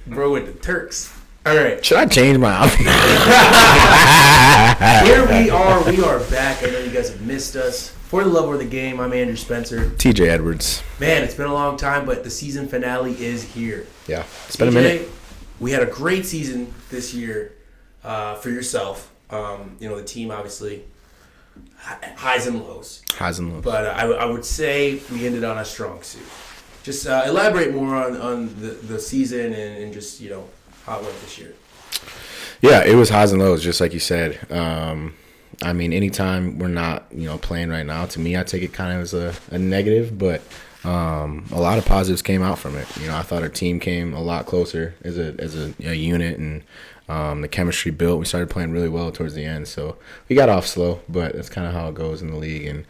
Bro with the Turks. All right. Should I change my outfit? Here we are. We are back. I know you guys have missed us. For the love of the game, I'm Andrew Spencer. TJ Edwards. Man, it's been a long time, but the season finale is here. Yeah, it's been a minute. We had a great season this year for yourself. The team, obviously, highs and lows. Highs and lows. But I would say we ended on a strong suit. Just elaborate more on the season and just, how it went this year. Yeah, it was highs and lows, just like you said. Anytime we're not, playing right now, to me, I take it kind of as a negative, but a lot of positives came out from it. I thought our team came a lot closer as a unit, and the chemistry built. We started playing really well towards the end, so we got off slow, but that's kind of how it goes in the league. And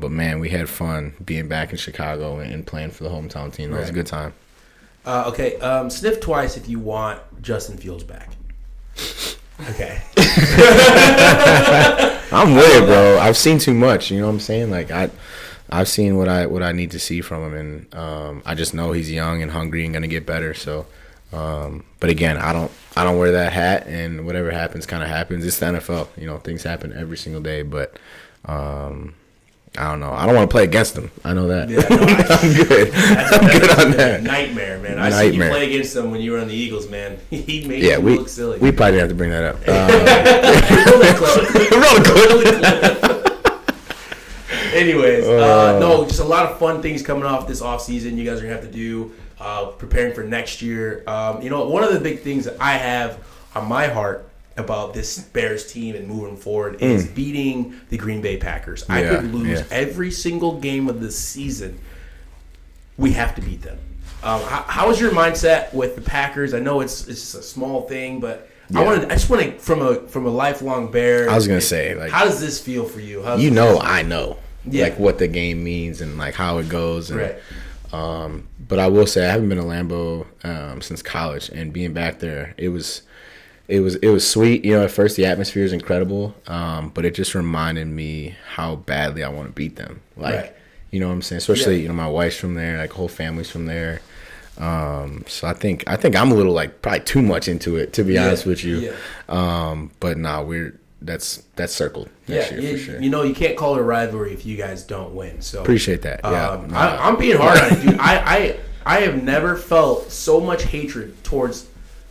but man, we had fun being back in Chicago and playing for the hometown team. It was a good time. Okay, sniff twice if you want Justin Fields back. Okay. I'm with it, bro. I've seen too much. You know what I'm saying? Like I've seen what I need to see from him, and I just know he's young and hungry and gonna get better. So, but again, I don't wear that hat, and whatever happens, kind of happens. It's the NFL. Things happen every single day, but I don't know. I don't want to play against him. I know that. Yeah, no, I'm good. I'm good on that. Nightmare, man. I see you play against him when you were on the Eagles, man. He made you look silly. We probably didn't have to bring that up. Anyways, just a lot of fun things coming off this offseason you guys are going to have to do, preparing for next year. One of the big things that I have on my heart about this Bears team and moving forward is beating the Green Bay Packers. I could lose every single game of the season. We have to beat them. How is your mindset with the Packers? I know it's just a small thing, but I just want to from a lifelong Bear. I was gonna say, how does this feel for you? I know like what the game means and like how it goes. And, right. But I will say I haven't been to Lambeau since college, and being back there, it was sweet. At first the atmosphere is incredible, but it just reminded me how badly I want to beat them. Like, you know what I'm saying? Especially, my wife's from there, like whole family's from there. So I think I'm a little probably too much into it, to be honest with you. Yeah. But that's circled next year for sure. You can't call it a rivalry if you guys don't win. So appreciate that. I'm being hard on it, dude. I have never felt so much hatred towards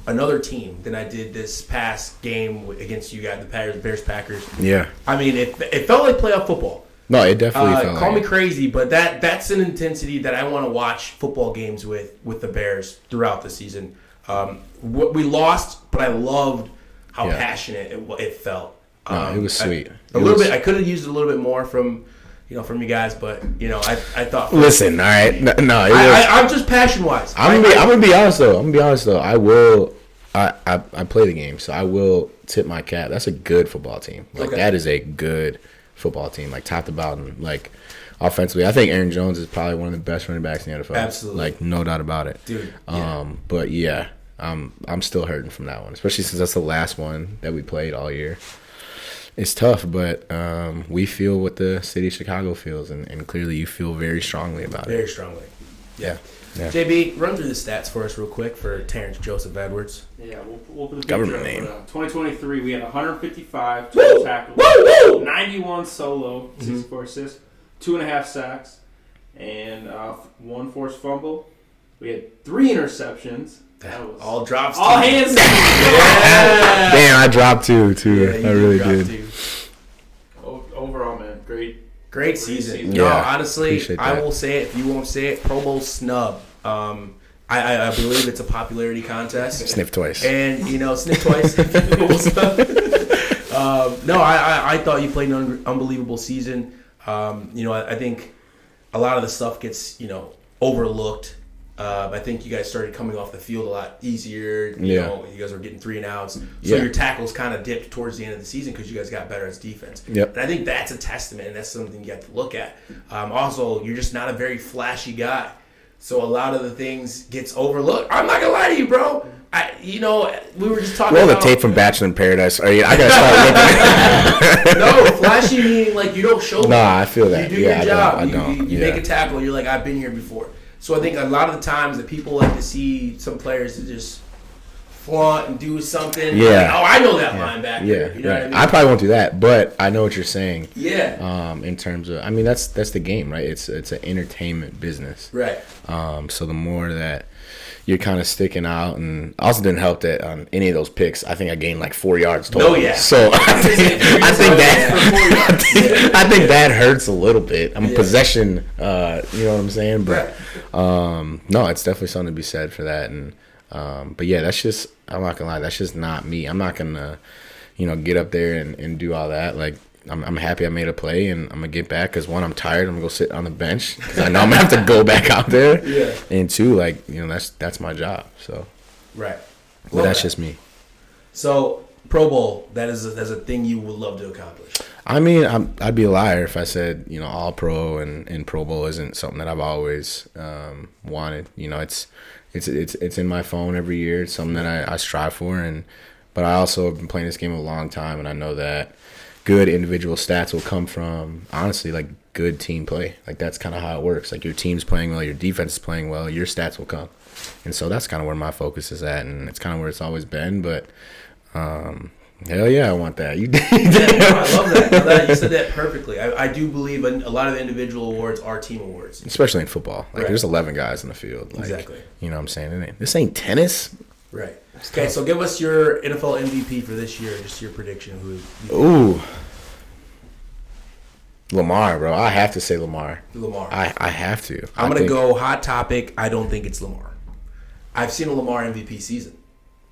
another team than I did this past game against you guys, the Bears Packers. Yeah. It felt like playoff football. No, it definitely felt call me crazy, but that's an intensity that I want to watch football games with the Bears throughout the season. We lost, but I loved how passionate it felt. It was sweet. I could have used a little bit more from you guys, but I thought. Listen, all right, I'm just passion wise. I'm gonna be honest though. I will. I play the game, so I will tip my cap. That's a good football team. That is a good football team, top to bottom. Offensively, I think Aaron Jones is probably one of the best running backs in the NFL. Absolutely, no doubt about it, dude. But I'm still hurting from that one, especially since that's the last one that we played all year. It's tough, but we feel what the city of Chicago feels, and clearly you feel very strongly about it. Very strongly. Yeah. JB, run through the stats for us real quick for Terrence Joseph Edwards. Yeah, we'll put the government name. 2023, we had 155 total tackles, 91 solo, 64 assists, 2.5 sacks, and 1 forced fumble. We had 3 interceptions. That was all drops. All hands. Yeah. Damn, I dropped 2 too. Yeah, I really did. Overall, man, great season. Yeah, no, honestly, I will say it. If you won't say it, Pro Bowl snub. I believe it's a popularity contest. Sniff twice. And sniff twice. Pro Bowl snub. No, I thought you played an unbelievable season. I think a lot of the stuff gets overlooked. I think you guys started coming off the field a lot easier. You guys were getting 3 and outs. So your tackles kind of dipped towards the end of the season because you guys got better as defense. Yep. And I think that's a testament, and that's something you have to look at. Also, you're just not a very flashy guy. So a lot of the things gets overlooked. I'm not going to lie to you, bro. We were just talking about... Roll the tape from Bachelor in Paradise. I got to start looking. No, flashy meaning you don't show me. No, I feel that. You do your job. I don't. You make a tackle. You're like, I've been here before. So I think a lot of the times that people like to see some players that just flaunt and do something. Yeah. Like, oh, I know that linebacker. Yeah. You know what I mean? I probably won't do that, but I know what you're saying. Yeah. In terms of, I mean, that's the game, right? It's an entertainment business. Right. So the more that you're kind of sticking out, and also didn't help that on any of those picks, I think I gained like 4 yards total. Oh yeah. So I think that hurts a little bit. I'm possession, you know what I'm saying? But no, it's definitely something to be said for that. And but yeah, that's just, I'm not gonna lie, that's just not me. I'm not gonna, get up there and do all that. Like, I'm happy I made a play, and I'm gonna get back because, one, I'm tired. I'm gonna go sit on the bench because I know I'm gonna have to go back out there. Yeah. And two, like, that's my job. So right. But that's just me. So Pro Bowl, that's a thing you would love to accomplish. I mean, I'd be a liar if I said All Pro and Pro Bowl isn't something that I've always wanted. It's in my phone every year. It's something that I strive for, but I also have been playing this game a long time, and I know that good individual stats will come from, honestly, like, good team play. Like, that's kind of how it works. Like, your team's playing well, your defense is playing well, your stats will come. And so that's kind of where my focus is at, and it's kind of where it's always been. But hell yeah, I want that. You did. Yeah, I love that. You said that perfectly. I do believe a lot of individual awards are team awards, especially in football. Like, right. There's 11 guys in the field. Like, exactly. You know what I'm saying? This ain't tennis. Right. Okay, so give us your NFL MVP for this year. Just your prediction. Ooh. Lamar, bro. I have to say Lamar. I have to. I'm going to go hot topic. I don't think it's Lamar. I've seen a Lamar MVP season,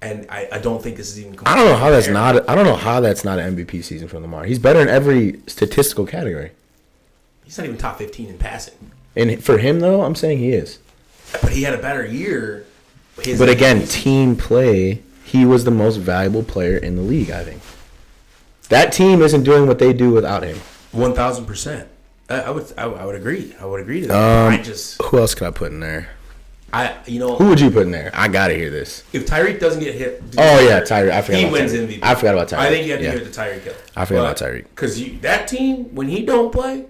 and I don't think this is even I don't know how that's not an MVP season for Lamar. He's better in every statistical category. He's not even top 15 in passing. And for him, though, I'm saying he is. But he had a better year. But again, team play, he was the most valuable player in the league, I think. That team isn't doing what they do without him. 1,000%. I would agree. I would agree to that. Who else could I put in there? Who would you put in there? I gotta hear this. If Tyreek doesn't get hit, Tyreek. I forgot. He wins MVP. I forgot about Tyreek. I think you have to give it to Tyreek Hill. I forgot about Tyreek because that team, when he don't play,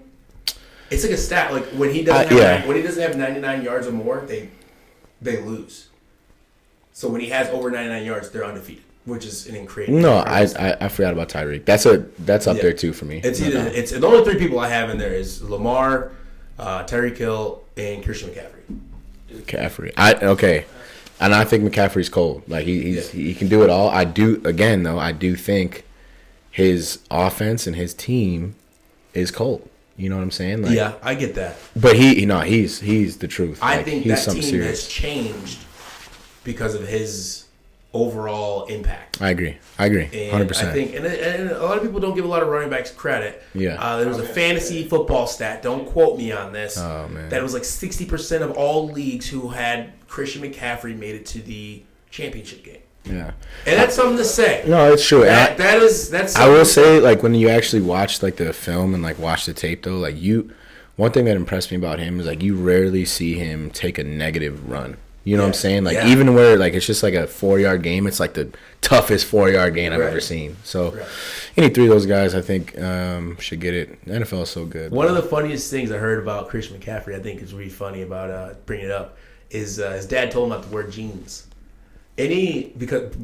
it's like a stat. Like when he doesn't have 99 yards or more, they lose. So when he has over 99 yards, they're undefeated, which is an incredible. No, I forgot about Tyreek. That's up there too for me. It's the only three people I have in there is Lamar, Tyreek Hill, and Christian McCaffrey. Okay, and I think McCaffrey's cold. Like he can do it all. I do think his offense and his team is cold. You know what I'm saying? Like, yeah, I get that. But he's the truth. I think that team has changed because of his overall impact. I agree. 100%. I think, and a lot of people don't give a lot of running backs credit. Yeah. There was a fantasy football stat. Don't quote me on this. Oh man. That was like 60% of all leagues who had Christian McCaffrey made it to the championship game. Yeah. And that's something to say. No, it's true. That's. I will say, like, when you actually watch like the film and like watch the tape though, like one thing that impressed me about him is like you rarely see him take a negative run. You know what I'm saying? Like, even where, like, it's just like a 4-yard game, it's like the toughest 4-yard game I've ever seen. So, any three of those guys, I think, should get it. The NFL is so good. One of the funniest things I heard about Christian McCaffrey, I think is really funny about bringing it up, is his dad told him not to wear jeans. Because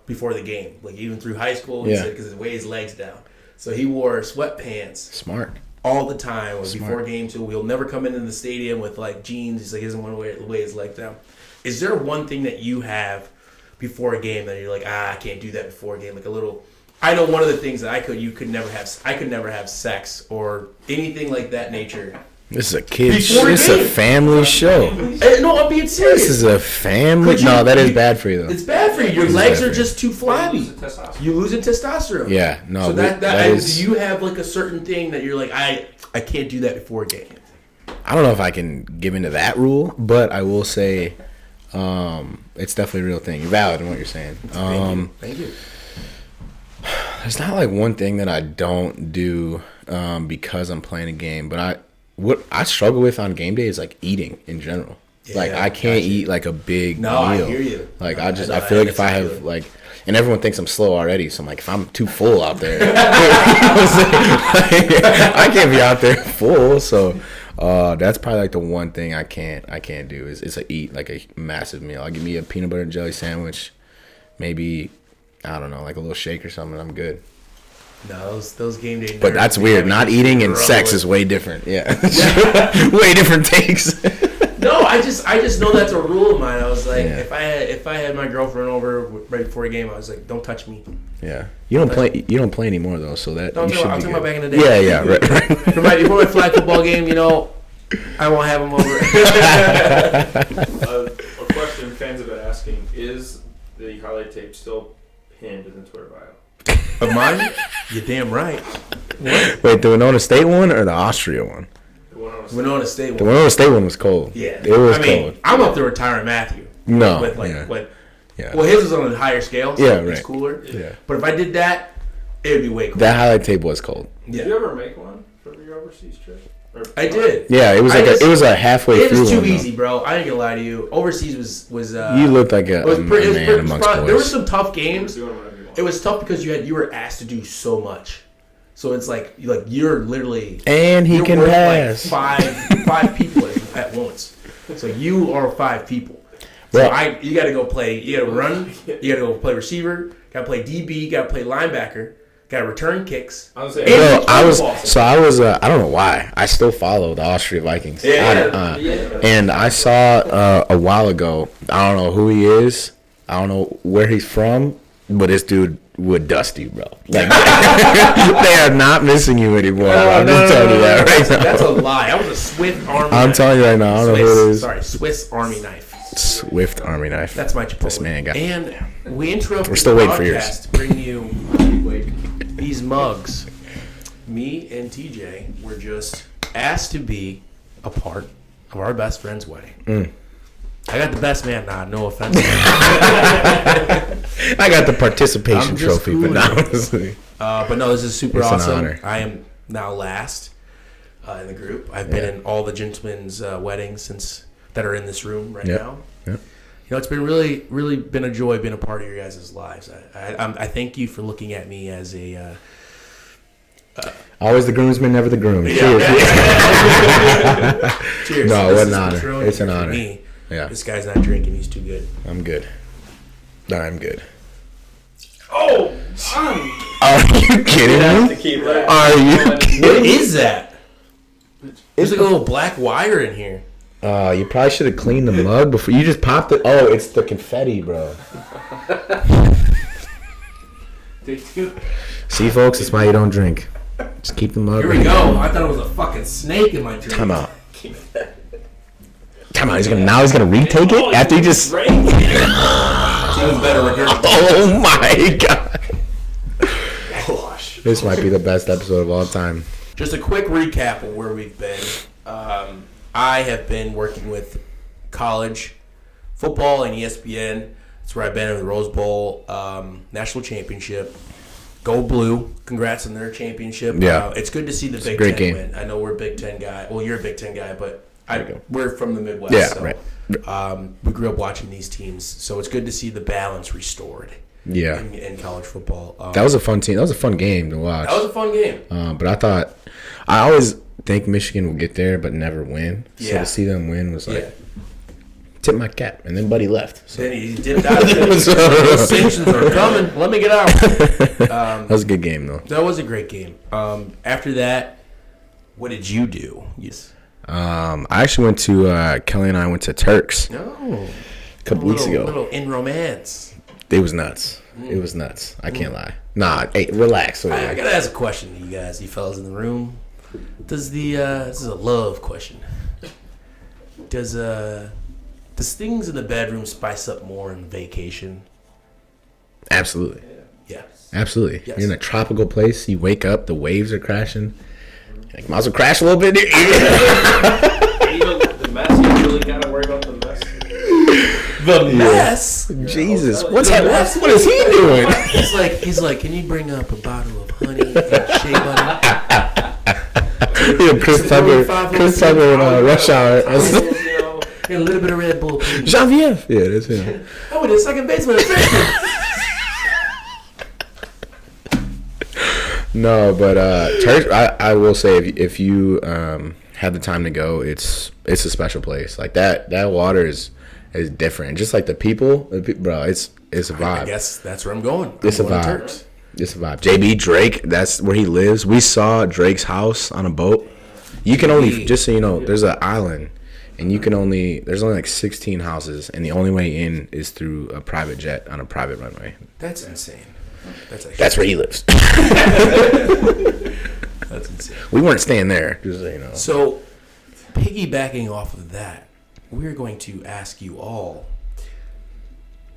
before the game, like, even through high school, he said, because it weighs his legs down. So he wore sweatpants. Smart. All the time. Before game, too. He'll never come into the stadium with, like, jeans. He's like, he doesn't want to weigh his legs down. Is there one thing that you have before a game that you're like, I can't do that before a game? Like a little. I know one of the things that I could never have sex or anything like that nature. This is a kid's. This is a family show. No, I'm being serious. This is a family. That is bad for you though. It's bad for you. Your legs are just too flabby. You losing testosterone. Yeah, no. So that is, do you have like a certain thing that you're like, I can't do that before a game? I don't know if I can give into that rule, but I will say. It's definitely a real thing. You're valid in what you're saying. Thank you. There's not like one thing that I don't do because I'm playing a game, but what I struggle with on game day is like eating in general. Yeah, like I can't eat like a big meal. I hear you. Like I feel like if I have like, and everyone thinks I'm slow already, so I'm like, if I'm too full out there, I can't be out there full. So That's probably like the one thing I can't do is eat like a massive meal. I'll give me a peanut butter and jelly sandwich, maybe I don't know, like a little shake or something. I'm good. No, those game day. But that's weird. Not eating and sex is way different. Yeah, way different takes. No, I just know that's a rule of mine. I was like, if I had my girlfriend over right before a game, I was like, don't touch me. Yeah, you don't play anymore though, so that I'm you should be talking good. about back in the day. Yeah, right. For my flag football game, I won't have them over. A question fans have been asking: is the highlight tape still pinned in the Twitter bio? Of mine? You're damn right. What? Wait, the Winona State one or the Austria one? Winona State one. The Winona State one was cold. Yeah, it was cold. I'm up there with Tyrann Matthew. No, with well, his was on a higher scale, so it's cooler. Yeah, but if I did that, it would be way cooler. That highlight tape was cold. Yeah. Did you ever make one for your overseas trip? I did. Yeah, it was it was a halfway through. It was too one, easy, bro. I ain't gonna lie to you. Overseas was. You looked like a man amongst boys. There were some tough games. It was tough because you were asked to do so much. So it's like you're literally he can pass like five people at once. So you are 5 people. So you got to go play. You got to run. You got to go play receiver. Got to play DB. Got to play linebacker. Got to return kicks. I don't know why. I still follow the Austria Vikings. And I saw a while ago. I don't know who he is. I don't know where he's from. But this dude would dust you, bro. Like, they are not missing you anymore. I'm just telling you that right now. That's a lie. That was a Swift Army I'm telling you right now. I don't know who it is. Sorry, Swiss Army knife. Swift Army knife. That's my Chipotle. This man got. And we interrupted We're still the waiting for yours. podcast to bring you these mugs. Me and TJ were just asked to be a part of our best friend's wedding. I got the best man. Nah, no offense. I got the participation trophy, but not honestly. But no, this is super awesome. An honor. I am now last in the group. I've been in all the gentlemen's weddings that are in this room right now. Yep. It's been really, really been a joy being a part of your guys' lives. I thank you for looking at me as a. Always the groomsman, never the groom. Yeah. Cheers. Cheers. No, what an honor. It's an honor. Me. Yeah. This guy's not drinking. He's too good. I'm good. I'm good. Oh! Are you kidding me? Are you kidding What is that? There's like a little black wire in here. You probably should have cleaned the mug before. You just popped it. Oh, it's the confetti, bro. See, folks, that's why you don't drink. Just keep the mug. Here we go. I thought it was a fucking snake in my drink. Time out. He's gonna retake it after he just. Even better regurgitation. Oh my god! This might be the best episode of all time. Just a quick recap of where we've been. I have been working with college football and ESPN. That's where I've been in the Rose Bowl National Championship. Go Blue! Congrats on their championship. Yeah, it's good to see the Big Ten win. I know we're a Big Ten guy. Well, you're a Big Ten guy, but we're from the Midwest. Yeah, so, right. We grew up watching these teams, so it's good to see the balance restored. Yeah, in college football. That was a fun team. That was a fun game to watch. That was a fun game. But I always think Michigan will get there, but never win. So to see them win was like, tip my cap. And then Buddy left. So. Then he dipped out of it. Those sanctions are coming. Let me get out. That was a good game, though. That was a great game. After that, what did you do? Yes. I actually went to Kelly and I went to Turks. A couple weeks ago. A little in romance. It was nuts. It was nuts. I can't lie. Nah, hey, relax. I gotta ask a question to you guys, you fellas in the room. Does this is a love question? Does things in the bedroom spice up more in vacation? Absolutely. Yeah. Absolutely. Yes. You're in a tropical place. You wake up, the waves are crashing. Like, might as well crash a little bit. The mess. You really gotta worry about the mess. The mess. Jesus, what is he doing? He's like, can you bring up a bottle of honey and shea butter? Yeah, Chris Tucker in Rush Hour. And a little bit of Red Bull. Please. Genevieve. Yeah, that's him. I went to second baseman. No, but Turks. I will say if you had the time to go, it's a special place. Like that water is different. Just like the people, bro. It's a vibe. I guess that's where I'm going. It's a vibe. It's a vibe. JB Drake, that's where he lives. We saw Drake's house on a boat. You can only, just so you know, there's an island, and there's only like 16 houses, and the only way in is through a private jet on a private runway. That's insane. That's where he lives. That's insane. We weren't staying there, just so you know. So, piggybacking off of that, we're going to ask you all.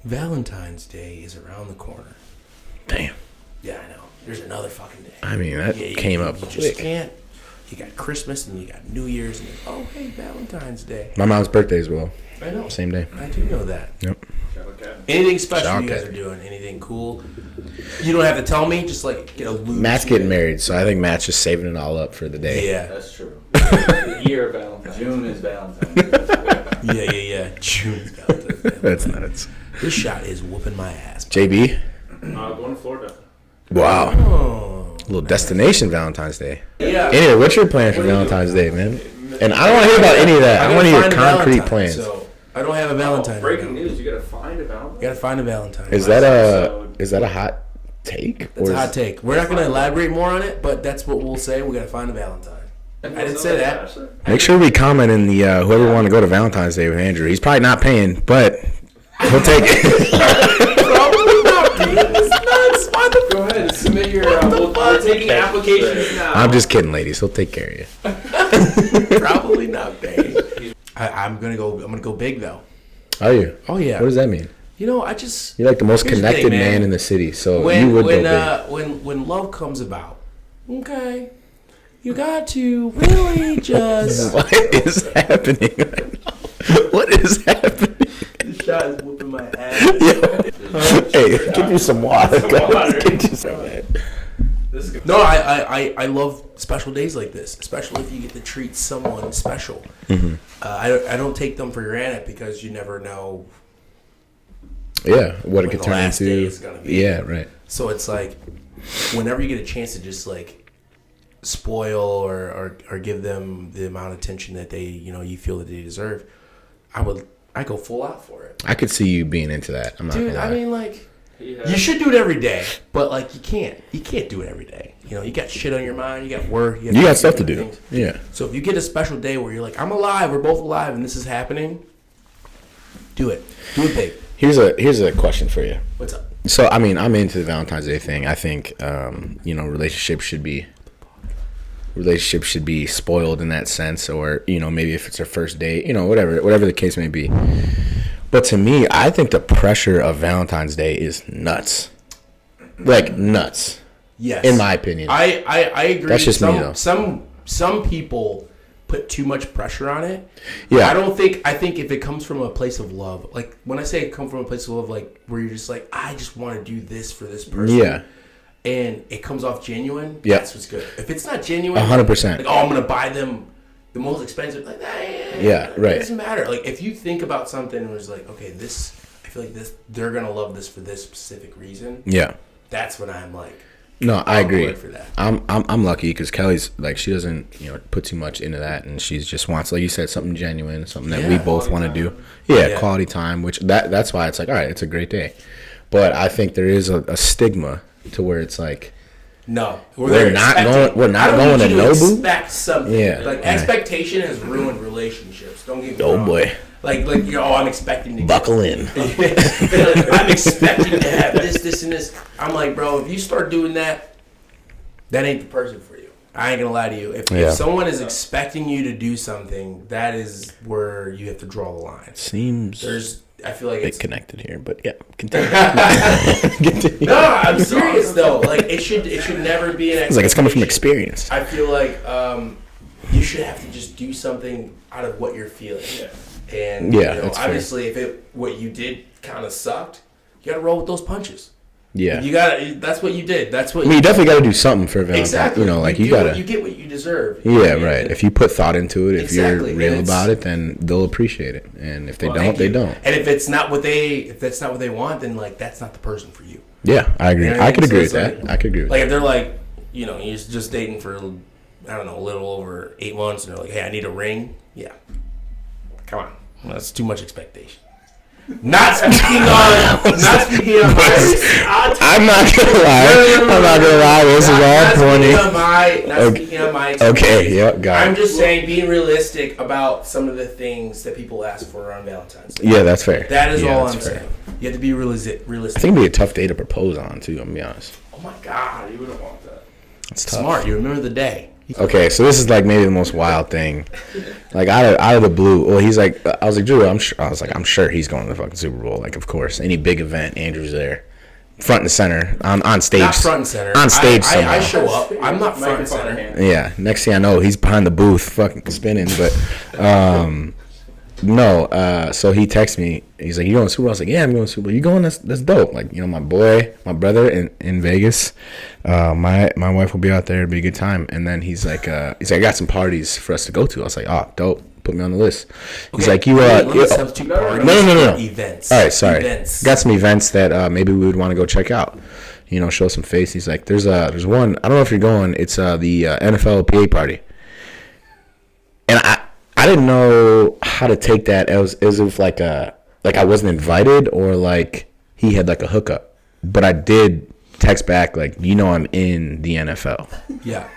Valentine's Day is around the corner. Damn. Yeah, I know. There's another fucking day. I mean, that came up you quick. Just can't. You got Christmas and you got New Year's and oh hey, Valentine's Day. My mom's birthday as well. I know. Same day. I do know that. Yep. Anything special you guys are doing? Anything cool? You don't have to tell me. Just like get a loop. Matt's getting married, so I think Matt's just saving it all up for the day. Yeah, that's true. The year of Valentine's. June is Valentine's. yeah. June is Valentine's Day. That's nuts. This shot is whooping my ass. JB. Going to Florida. Wow. Oh, Little destination Valentine's Day. yeah. Anyway, what's your plan for Valentine's Day, man? And I don't want to hear about any of that. I want to hear concrete plans. So I don't have a Valentine. Breaking news: you gotta find a Valentine. You gotta find a Valentine. Is that a hot take? That's a hot take. We're not gonna elaborate more on it, but that's what we'll say. We gotta find a Valentine. I didn't say that. Make sure we comment in the whoever want to go to Valentine's Day with Andrew. He's probably not paying, but he'll take it. Probably not paying. It's nuts. Why the Go ahead, submit your. We're taking applications now. I'm just kidding, ladies. He'll take care of you. Probably not paying. I'm gonna go big though. Are you? Oh yeah. What does that mean? You know, I just. You're like the most Here's the connected thing, man in the city, so when, you would when, go big. when love comes about, okay, you got to really just. What is happening right now? What is happening? This shot is whooping my ass. Hey, give you some water. Get you some No, I love special days like this, especially if you get to treat someone special. Mm-hmm. I don't take them for granted because you never know. Yeah, what it when could the turn last into. day is gonna be. Yeah, right. So it's like, whenever you get a chance to just like spoil or give them the amount of attention that they you feel that they deserve, I go full out for it. I could see you being into that. I'm not Dude, gonna lie. I mean, like, you should do it every day, but like you can't do it every day. You got shit on your mind. You got work. You got stuff to do. things. Yeah. So if you get a special day where you're like, I'm alive, we're both alive, and this is happening, do it. Do it big. Here's a question for you. What's up? So I mean, I'm into the Valentine's Day thing. I think relationships should be spoiled in that sense, or maybe if it's their first date, whatever the case may be. But to me, I think the pressure of Valentine's Day is nuts. Like nuts. Yes. In my opinion. I agree. That's just me though. Some people put too much pressure on it. Yeah. I think if it comes from a place of love, like when I say it come from a place of love, like where you're just like, I just want to do this for this person. Yeah. And it comes off genuine. Yeah. That's what's good. If it's not genuine, 100%. like, I'm gonna buy them the most expensive. Like, yeah, right. It doesn't matter. Like if you think about something and was like, okay, this, I feel like this, they're gonna love this for this specific reason. Yeah. That's when I'm like. No, I agree. For that. I'm lucky because Kelly's like, she doesn't put too much into that, and she just wants, like you said, something genuine, something that we both want to do. Yeah, quality time. Which that's why it's like, all right, it's a great day. But I think there is a stigma to where it's like, no, we're not going to Nobu. Expect something. Yeah, like expectation has ruined relationships. Don't get me oh wrong. Boy. Like I'm expecting to buckle in. I'm expecting to have this, and this. I'm like, bro, if you start doing that, that ain't the person for you. I ain't gonna lie to you. If someone is expecting you to do something, that is where you have to draw the line. I feel like it's connected here, but yeah, continue. No, I'm serious though. Like it should never be an. It's like it's coming from experience. I feel like you should have to just do something out of what you're feeling. Yeah. And obviously, if what you did kind of sucked, you got to roll with those punches. Yeah, you got. That's what you did. That's what. I mean, you definitely got to do something for Valentine's. Exactly. You got to. You get what you deserve. Yeah, right. If you put thought into it, if you're real about it, then they'll appreciate it. And if they don't, they don't. And if that's not what they want, then like that's not the person for you. Yeah, I agree. I could agree with that. I could agree with that. Like if they're like, you're just dating for I don't know, a little over 8 months, and they're like, hey, I need a ring. Yeah. Come on. That's too much expectation. Not speaking on my. I'm not gonna lie. I'm not gonna lie. This is all funny. Not speaking on my. Okay, yeah, got it. I'm just saying, being realistic about some of the things that people ask for on Valentine's Day. Yeah, that's fair. That is all that's I'm fair. saying. You have to be realistic. I think it'd be a tough day to propose on too. I'm gonna be honest. Oh my God, You wouldn't want that. It's tough. smart. You remember the day. Okay, so this is like maybe the most wild thing, like out of the blue. Well, he's like, I was like, Drew, I'm sure he's going to the fucking Super Bowl. Like, of course, any big event, Andrew's there, front and center, on stage. Not front and center. On stage somehow. I show up. I'm not front and center. Yeah. Next thing I know, he's behind the booth, fucking spinning. But no. So he texted me. He's like, "You going to Super Bowl?" I was like, "Yeah, I'm going to Super Bowl." "You going? That's dope." Like, my my brother in Vegas. My wife will be out there. It'll be a good time. And then he's like, "I got some parties for us to go to." I was like, "Oh, dope. Put me on the list." He's like, "You substitute parties no. Events. All right, sorry. Events. Got some events that maybe we would want to go check out. Show some face." He's like, "There's one. I don't know if you're going. It's the NFL PA party." And I didn't know how to take that as if like I wasn't invited or like he had like a hookup. But I did text back like, I'm in the NFL. Yeah.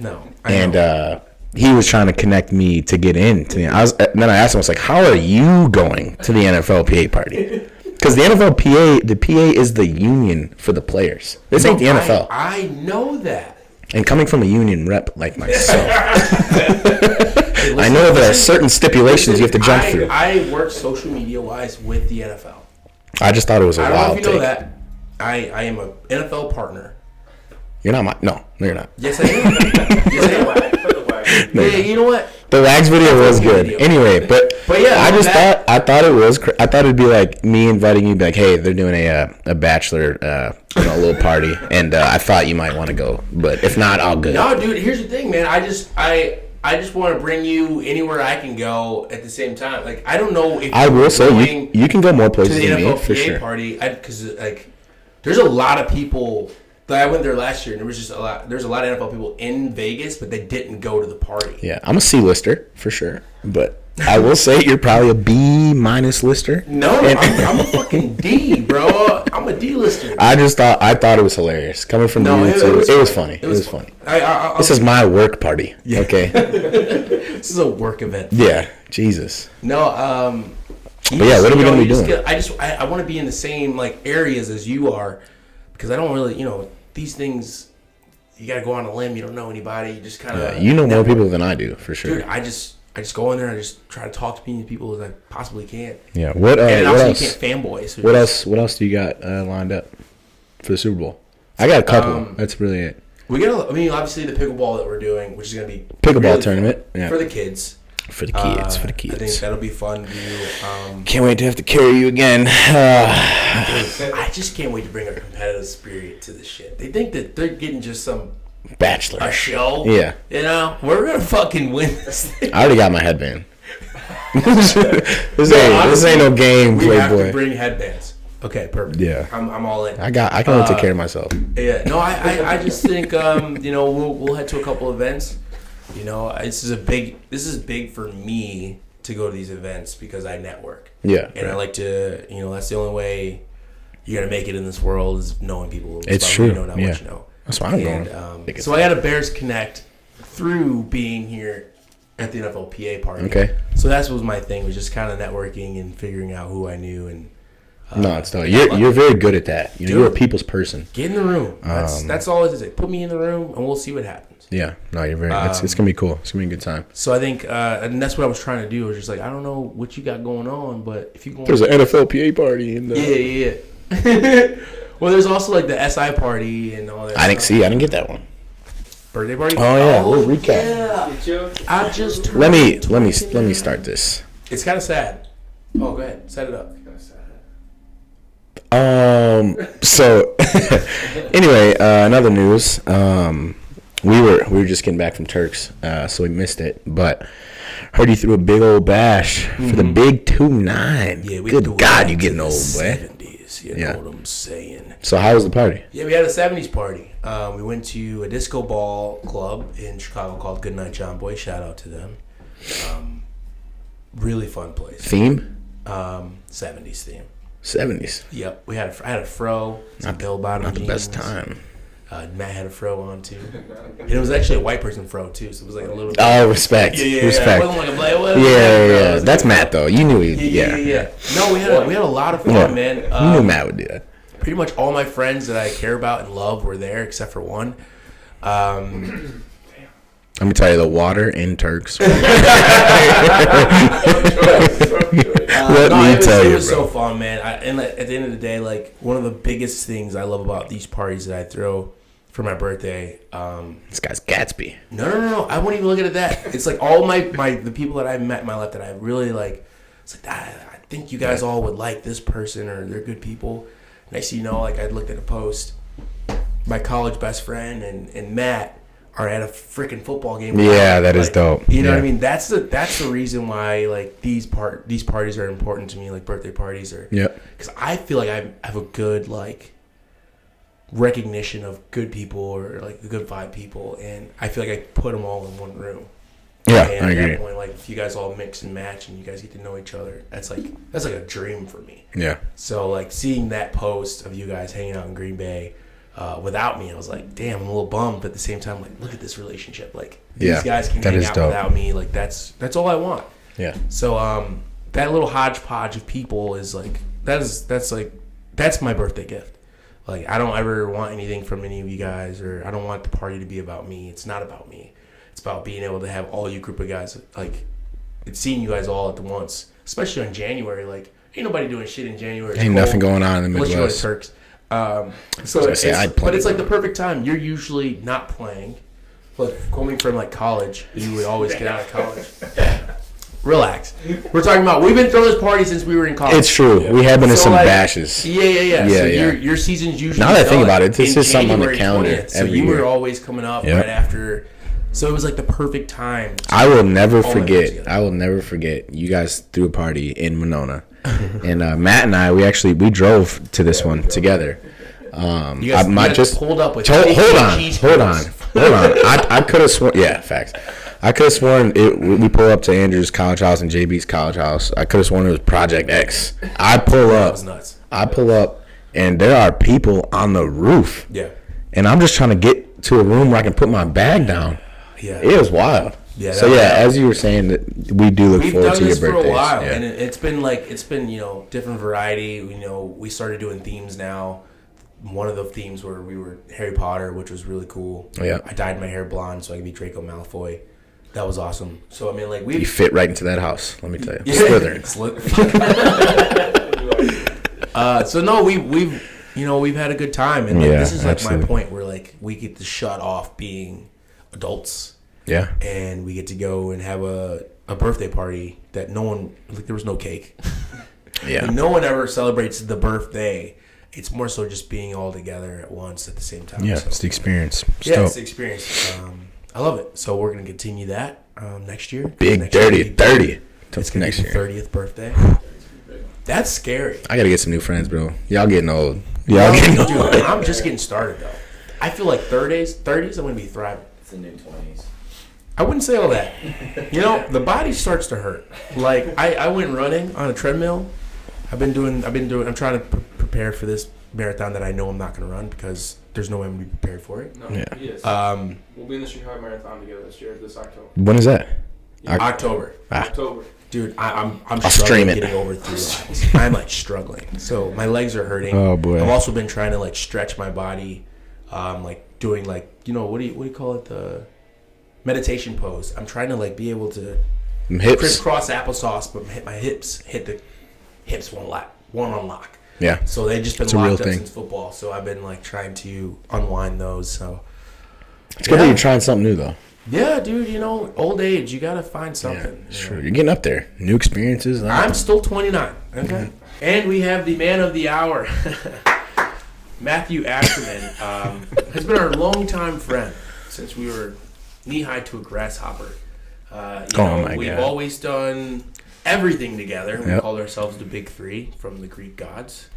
No. He was trying to connect me to get into the. Then I asked him, I was like, "How are you going to the NFL PA party?" Because the NFL the PA is the union for the players. This ain't the NFL. I know that. And coming from a union rep like myself, I know there are certain stipulations you have to jump through. I work social media wise with the NFL. I just thought it was a wild I don't know if you know take. that. I am an NFL partner. You're not no, you're not. Yes, I am. Yes, I am. No, Yeah, you know what? The Wags video was good. Video. Anyway, but yeah, I thought it'd be like me inviting you, like, hey, they're doing a bachelor, little party, and I thought you might want to go, but if not, I'll go. No, dude. Here's the thing, man. I just want to bring you anywhere I can go at the same time. Like, I don't know if I will say you can go more places to the than me NFL for PA sure. party, because like there's a lot of people. Like, I went there last year, and there's a lot of NFL people in Vegas, but they didn't go to the party. Yeah, I'm a C-lister for sure, but I will say you're probably a B- lister. No, I'm a fucking D, bro. I'm a D-lister. I thought it was hilarious coming from you. It was funny. It was funny. This is my work party. Yeah. Okay. This is a work event. Yeah. Jesus. No. But yeah, what are we gonna be doing? I want to be in the same like areas as you are, because I don't really, these things. You gotta go on a limb. You don't know anybody. You just kind of. Yeah, you know more people than I do for sure. Dude, I just go in there and I just try to talk to as many people as I possibly can. Yeah. What and what also else? You can't fanboy. So What else do you got lined up for the Super Bowl? I got a couple. That's really it. We got. Obviously the pickleball that we're doing, which is gonna be pickleball really tournament for the kids. For the kids. For the kids. I think that'll be fun to do. Can't wait to have to carry you again. I just can't wait to bring a competitive spirit to this shit. They think that they're getting just some bachelor a show. Yeah. We're gonna fucking win this thing. I already got my headband. This ain't no game, we have Playboy. to bring headbands. Okay, perfect. Yeah. I'm all in. I can only take care of myself. Yeah. No, I just think we'll head to a couple events. This is big for me to go to these events because I network. Yeah. And I like to, that's the only way you're going to make it in this world is knowing people. It's true. You know not yeah. what you know. That's why I'm going. So I had a Bears Connect through being here at the NFL PA party. Okay. So that was my thing, was just kind of networking and figuring out who I knew. And no, it's not. You're very good at that. You're a people's person. Get in the room. That's all it is. Put me in the room and we'll see what happens. Yeah, no, you're very. It's gonna be cool. It's gonna be a good time. So I think, and that's what I was trying to do. I was just like, I don't know what you got going on, but if you go, there's an NFL PA party in the Well, there's also like the SI party and all that. I didn't get that one. Birthday party. Oh yeah, we'll recap. Yeah. I just let me start this. It's kind of sad. Oh, go ahead, set it up. So anyway, another news. We were just getting back from Turks, so we missed it. But heard you threw a big old bash for the big 2-9. Yeah, good God, you getting old, boy. 70s. You know what I'm saying. So how was the party? Yeah, we had a 70s party. We went to a disco ball club in Chicago called Goodnight John Boy. Shout out to them. Really fun place. Theme? 70s theme. 70s. Yep. I had a fro. Not bell bottom Not the jeans. best time. Matt had a fro on too. And it was actually a white person fro too, so it was like a little. Oh, respect. Yeah. Respect. It wasn't like a black. Yeah. That's Matt though. You knew he. Yeah. No, we had a lot of fun, man. You knew Matt would do that. Pretty much all my friends that I care about and love were there, except for one. Let me tell you, the water in Turks. It was so fun, man. And at the end of the day, like one of the biggest things I love about these parties that I throw for my birthday. This guy's Gatsby. No. I won't even look at that. It's like all the people that I've met in my life that I really like. It's like I think you guys all would like this person or they're good people. Next thing you know, like I looked at a post. My college best friend and Matt are at a freaking football game. Yeah, that is dope. You know what I mean? That's the reason why like these parties are important to me, like birthday parties are. Yeah. Because I feel like I have a good like recognition of good people or like the good vibe people, and I feel like I put them all in one room. Yeah, and I at agree. that point, like if you guys all mix and match and you guys get to know each other, that's like a dream for me. Yeah. So like seeing that post of you guys hanging out in Green Bay. Without me, I was like, damn, I'm a little bummed, but at the same time, like, look at this relationship. Like, these guys can hang out without me. Like, that's all I want. Yeah. So, that little hodgepodge of people is like, that's my birthday gift. Like, I don't ever want anything from any of you guys, or I don't want the party to be about me. It's not about me. It's about being able to have all you group of guys, like, seeing you guys all at the once, especially in January. Like, ain't nobody doing shit in January. Ain't nothing going on in the Midwest. Unless you go to Turks. But it's like the perfect time. You're usually not playing, but coming from like college, you would always get out of college. Relax. We're talking about we've been throwing this party since we were in college. It's true. We have been in some bashes. Yeah. So your season's usually now that I think about it, this is something on the calendar. So you were always coming up right after. So it was like the perfect time. I will never forget. You guys threw a party in Monona. And Matt and I, we drove to this one together. You guys pulled up with hold on. I could have sworn. Yeah, facts. I could have sworn we pull up to Andrew's college house and JB's college house. I could have sworn it was Project X. I pull up. That was nuts. I pull up, and there are people on the roof. Yeah. And I'm just trying to get to a room where I can put my bag down. Yeah. It was wild. Yeah. So as you were saying, that we do look forward to your birthdays. We've done this for a while, and it's been different variety. We started doing themes now. One of the themes where we were Harry Potter, which was really cool. Yeah. I dyed my hair blonde so I could be Draco Malfoy. That was awesome. So I mean, like you fit right into that house. Let me tell you, Slytherin. So no, we've had a good time, and this is like absolutely. My point where like we get to shut off being adults. Yeah. And we get to go and have a birthday party that no one, like there was no cake. Yeah. Like, no one ever celebrates the birthday. It's more so just being all together at once at the same time. Yeah, so, it's the experience. It's the experience. I love it. So we're going to continue that next year. Big dirty 30. It's going to be the 30th birthday. That's scary. I got to get some new friends, bro. Y'all getting old. Dude, I'm just getting started, though. I feel like 30s, I'm going to be thriving. It's the new 20s. I wouldn't say all that. The body starts to hurt. Like I went running on a treadmill. I'm trying to prepare for this marathon that I know I'm not going to run because there's no way I'm going to be prepared for it. No, he is. We'll be in the Chicago Marathon together this October. When is that? October. October. Dude, I'm struggling getting over 3 miles. I'm like struggling. So my legs are hurting. Oh boy. I've also been trying to like stretch my body, like doing like what do you call it, the meditation pose. I'm trying to like be able to crisscross applesauce, but my hips won't unlock. Yeah. So they've just been locked up since football. So I've been like trying to unwind those. So it's good that you're trying something new though. Yeah, dude. Old age, you gotta find something. Yeah, it's true. You're getting up there. New experiences. I'm still 29. Okay. And we have the man of the hour, Matthew Ascherman, has been our longtime friend since we were knee-high to a grasshopper. We've always done everything together. We called ourselves the Big Three from the Greek gods.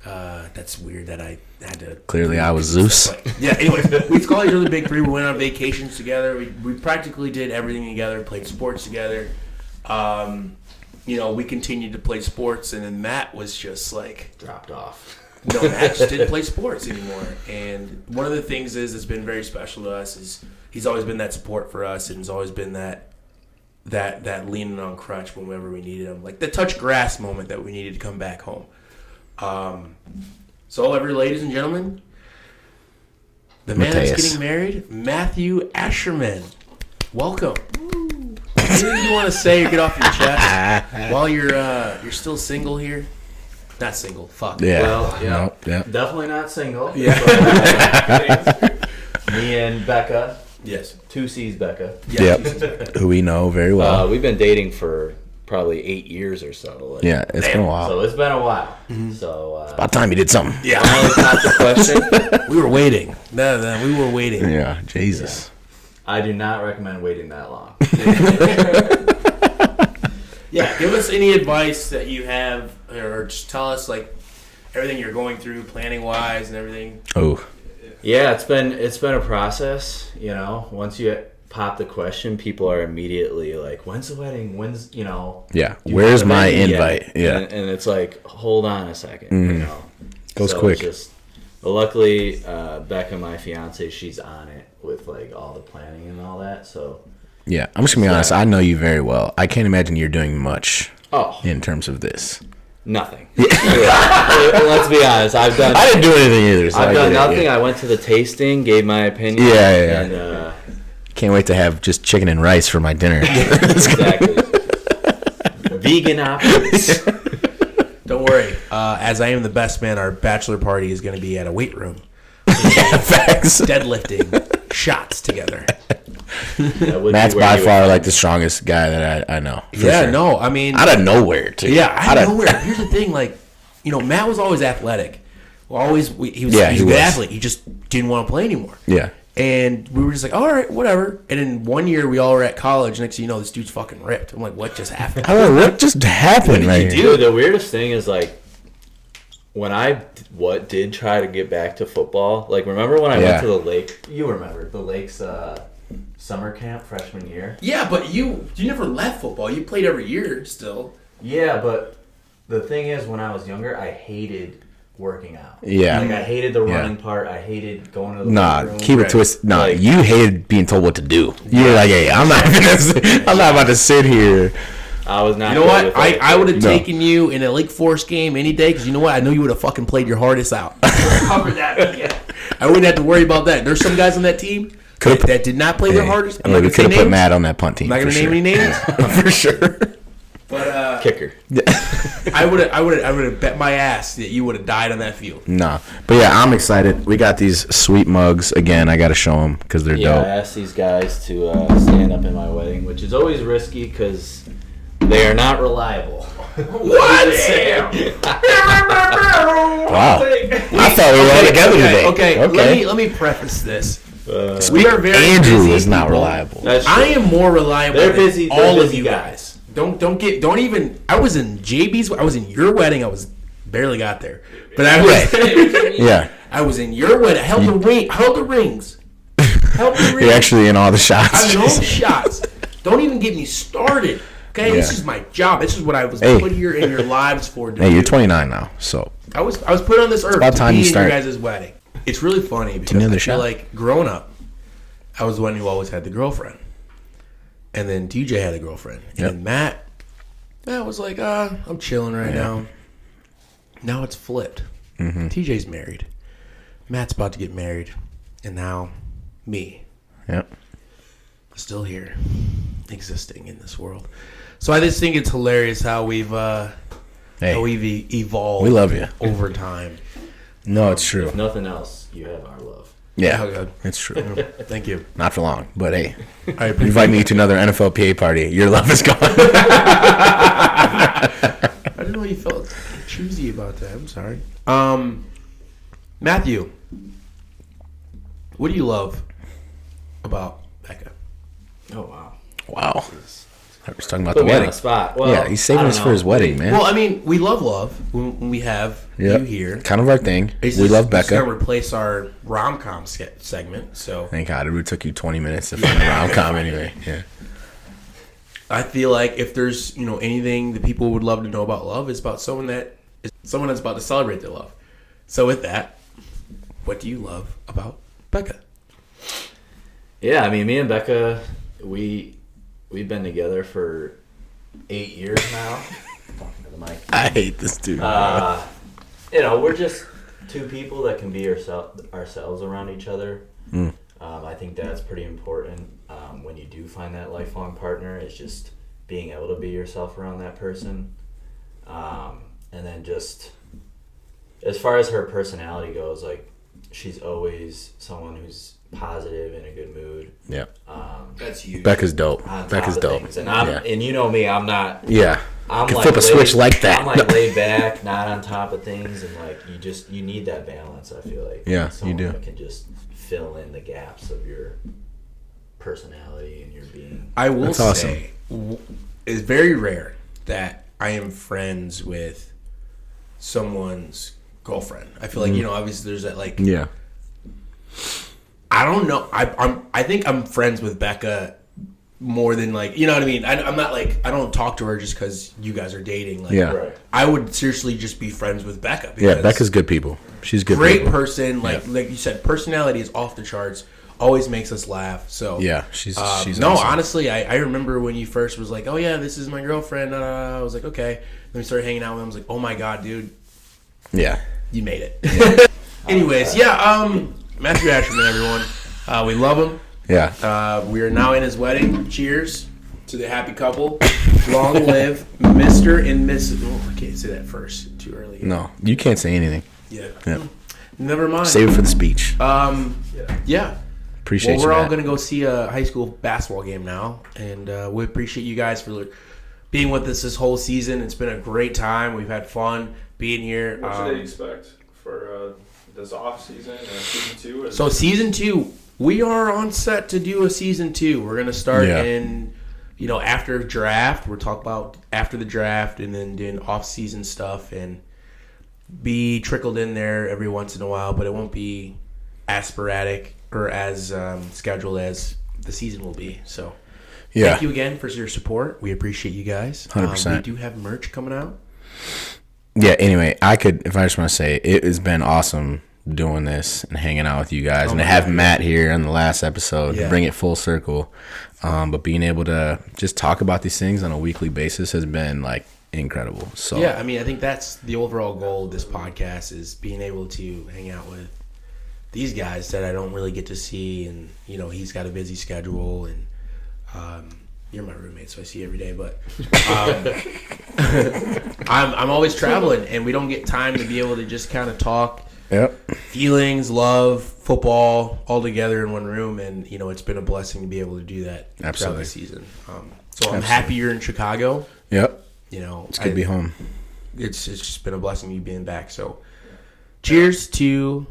That's weird that I had to. Clearly, I was Zeus. But, yeah. Anyway, we call each other the big three. We went on vacations together. We practically did everything together. Played sports together. We continued to play sports, and then Matt was just like Dropped off. No, Matt just didn't play sports anymore. And one of the things that's been very special to us is he's always been that support for us, and he's always been that leaning on crutch whenever we needed him, like the touch grass moment that we needed to come back home. So, ladies and gentlemen, the man that's getting married, Matthew Ascherman. Welcome. Anything you want to say or get off your chest while you're still single here? Not single. Fuck. Yeah. Well, yeah. No, yeah. Definitely not single. Yeah. Me and Becca. Yes. 2C's Becca. Yep. Who we know very well. We've been dating for probably 8 years or so. Yeah, it's been a while. So it's been a while. So About time you did something. Yeah. finally got the question. We were waiting. No, we were waiting. Yeah, Jesus. I do not recommend waiting that long. Yeah, give us any advice that you have, or just tell us like everything you're going through, planning wise, and everything. Oh, Yeah, it's been a process. Once you pop the question, people are immediately like, "When's the wedding? When's yeah. you Where's have my any invite? yet?" Yeah, and it's like, hold on a second. Goes So quick. But luckily, Becca, my fiance, she's on it with like all the planning and all that. So yeah. I'm just gonna be honest. I know you very well. I can't imagine you're doing much oh, in terms of this. nothing. Let's be honest. I didn't do anything either. So I've done get it, nothing. yeah. I went to the tasting, gave my opinion. Yeah. And, Can't wait to have just chicken and rice for my dinner. exactly. Vegan options. Don't worry. As I am the best man, our bachelor party is going to be at a weight room. Facts. Deadlifting shots together. Matt's by far like the strongest guy that I know. For Yeah, sure. no, I mean, Out of nowhere, too. yeah, out of nowhere. Here's the thing, like, Matt was always athletic. He was a good athlete. He just didn't want to play anymore. Yeah. And we were just like, all right, whatever. And then one year we all were at college. Next thing you know, this dude's fucking ripped. I'm like, what just happened? I don't know what just happened, What did right you here. do? The weirdest thing is like when I did try to get back to football. Like remember when I went to the lake? You remember the Lakes summer camp freshman year? Yeah, but you never left football. You played every year still. Yeah, but the thing is, when I was younger, I hated working out. Yeah. Like I hated the running part. I hated going to the Nah, weight room. keep it twisted. Nah, Like- you hated being told what to do. You were like, hey, I'm not about to sit here. I was not. You know good what? with I it. would have No. taken you in a Lake Forest game any day because you know what? I know you would have fucking played your hardest out. Cover that again. I wouldn't have to worry about that. There's some guys on that team that did not play their hardest. I'm Yeah, not we going to could have say put names. Matt on that punt team. I'm not going for to name sure. any names. For sure. But kicker. I would have bet my ass that you would have died on that field. Nah. But yeah, I'm excited. We got these sweet mugs. Again, I got to show them because they're Yeah, I dope. asked these guys to stand up in my wedding, which is always risky because they are not reliable. What? Wow. I thought we were all together today. Okay. Let me preface this. We are very Andrew busy is not people. reliable. That's true. I am more reliable They're than busy- they're all of busy you guys. guys. Don't even. I was in JB's. I was in your wedding. I was barely got there, but I was. Yeah. I was in your wedding. I held the ring. Held the rings. Held the rings. You're actually in all the shots. I'm in all the shots. Don't even get me started. Okay, this Yeah. is my job. This is what I was Hey. put here in your lives for. Hey, you're 29 now, so I was put on this earth about to time be you in start. your guys' wedding. It's really funny because another I feel shot. like growing up, I was the one who always had the girlfriend, and then TJ had a girlfriend, and Yep. then Matt was like, I'm chilling right now. Now it's flipped. Mm-hmm. TJ's married, Matt's about to get married, and now me, Yep. still here, existing in this world. So I just think it's hilarious how we've evolved. We love you. over time. No, it's true. If nothing else, you have our love. Yeah, Oh, God. it's true. Thank you. Not for long, but hey, I you appreciate invite me to another NFLPA party. Your love is gone. I didn't know you felt choosy about that. I'm sorry. Matthew, what do you love about Becca? Oh wow. Wow. It's I was talking about Put the me on wedding. the spot. Well, Yeah, he's saving us for his wedding, man. Well, I mean, we love when we have you here. Kind of our thing. It's We just- love It's Becca. going to replace our rom-com segment, so Thank God. It took you 20 minutes to find a rom-com anyway. Yeah. I feel like if there's, anything that people would love to know about love, it's about someone that's about to celebrate their love. So with that, what do you love about Becca? Yeah, I mean, me and Becca, we've been together for 8 years now. Talking to the mic. I hate this dude. We're just two people that can be ourselves around each other. I think that's pretty important when you do find that lifelong partner, is just being able to be yourself around that person. And then just as far as her personality goes, like, she's always someone who's positive, in a good mood. Yeah. That's huge. Becca's dope. On Becca's top of dope. things. And you know me, I'm not. Yeah. I'm Can like flip a switch like that. I'm like laid back, not on top of things, and like you need that balance. I feel like Yeah, someone you do. that can just fill in the gaps of your personality and your being. I will That's awesome. say, it's very rare that I am friends with someone's girlfriend. I feel like, obviously there's that, like, Yeah. I don't know. I think I'm friends with Becca more than, like, you know what I mean? I'm not like, I don't talk to her just because you guys are dating. Like, Yeah. Right. I would seriously just be friends with Becca. Yeah, because Becca's good people. She's good great people. person. Like you said, personality is off the charts. Always makes us laugh. So Yeah, she's no, awesome. honestly, I remember when you first was like, oh yeah, this is my girlfriend. I was like, okay. Then we started hanging out with him. I was like, oh my god, dude, Yeah. you made it. Anyways, Matthew Ascherman, everyone. We love him. Yeah. We are now in his wedding. Cheers to the happy couple. Long live Mr. and Mrs. Oh, I can't say that first. Too early. No, you can't say anything. Yeah. Yeah. Never mind. Save it for the speech. Yeah. Appreciate Well, we're you, all Matt. going to go see a high school basketball game now, and we appreciate you guys for being with us this whole season. It's been a great time. We've had fun being here. What should they expect for this off season and season 2? So season 2, we are on set to do a season 2. We're going to start in, after draft. We're talking about after the draft, and then doing off-season stuff, and be trickled in there every once in a while, but it won't be as sporadic or as scheduled as the season will be. So thank you again for your support. We appreciate you guys. 100%. We do have merch coming out. Yeah, anyway, if I just want to say, it has been awesome doing this and hanging out with you guys, and to have Matt here on the last episode to bring it full circle. But being able to just talk about these things on a weekly basis has been, like, incredible. So yeah, I mean, I think that's the overall goal of this podcast, is being able to hang out with these guys that I don't really get to see, and he's got a busy schedule, and you're my roommate, so I see you every day, but I'm always traveling, and we don't get time to be able to just kind of talk feelings, love, football all together in one room, and it's been a blessing to be able to do that throughout the season. So I'm happy you're in Chicago. Yep. It's good to be home. It's just been a blessing you being back. So cheers to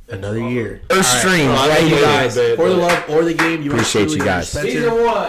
another year. Stream. Thank you guys for the love or the game. You Appreciate you guys. Spencer. Season 1.